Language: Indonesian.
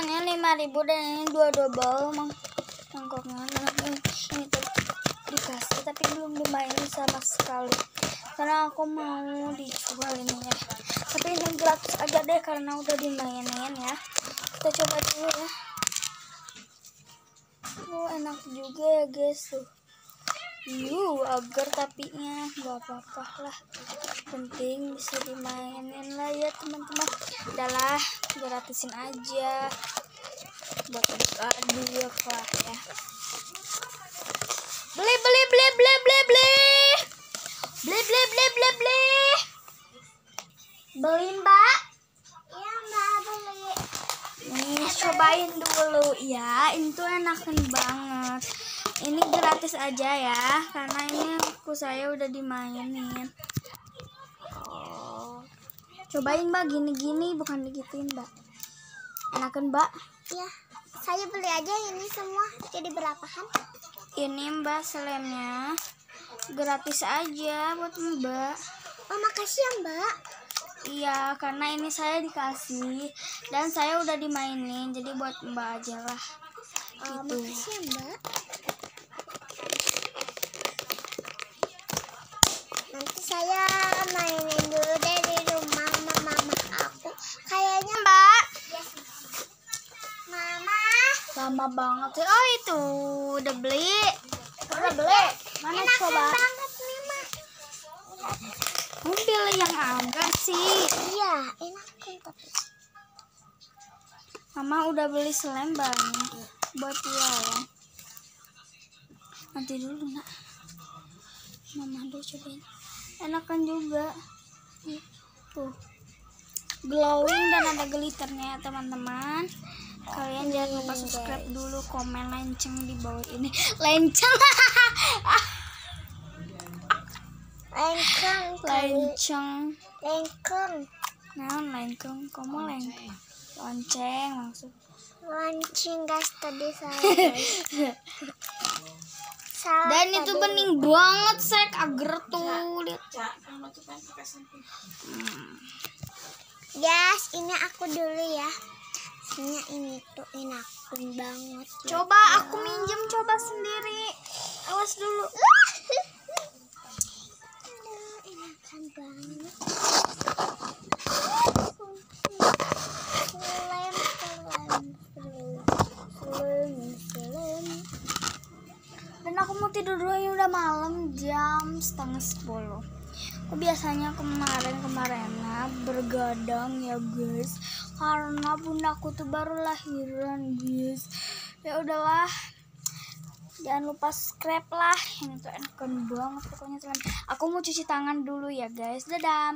harganya 5.000 dan ini dua double mangkoknya. Ini tuh dikasih tapi belum dimainin sama sekali karena aku mau dijual ini ya. Tapi ini gratis aja deh karena udah dimainin ya. Kita coba dulu ya. Oh enak juga ya guys tuh. Agar tapinya nggak apa-apa lah, penting bisa dimainin lah ya teman-teman. Udahlah gratisin aja buat adu ya lah ya. Beli mbak. Iya mbak, beli. Nih cobain dulu ya, ini tuh enakan banget. Ini gratis aja ya, karena ini saya udah dimainin. Oh, cobain mbak, gini-gini bukan digituin mbak. Enakan mbak? Iya, saya beli aja ini semua. Jadi berapaan? Ini mbak selemnya, gratis aja buat mbak. Oh makasih ya mbak. Iya, karena ini saya dikasih dan saya udah dimainin, jadi buat mbak aja lah. Gitu. Makasih ya mbak. Nanti saya mainin dulu deh di rumah mama aku. Kayaknya Mbak, mama. lama banget sih. Oh itu udah beli. Udah beli. Mana Enak coba? banget nih mak. Kamu pilih yang agak sih. Iya, enak kan tapi. Mama udah beli selembar nih buat jualan. Nanti dulu nak. Mama dulu cobain. Enakan juga. Tuh. Glowing dan ada glitternya ya teman-teman. Kalian jangan lupa subscribe dulu, komen lenceng di bawah ini. Lenceng. Lenceng. Nah, lenceng. Kamu lenceng. Lonceng maksud. Launching guys tadi saya guys. Salah Dan itu tadi. bening banget sek agar tuh lihat. Guys, ini aku dulu ya. Ini tuh enakan banget. Coba aku minjem coba sendiri. Awas dulu. Enakan banget. Dan aku mau tidur dulu, ini udah malam jam 9:30. Aku biasanya kemarin bergadang ya guys, karena bundaku tuh baru lahiran guys. Ya udahlah, jangan lupa subscribe lah, ini tuh enakan banget pokoknya teman. Aku mau cuci tangan dulu ya guys, dadah.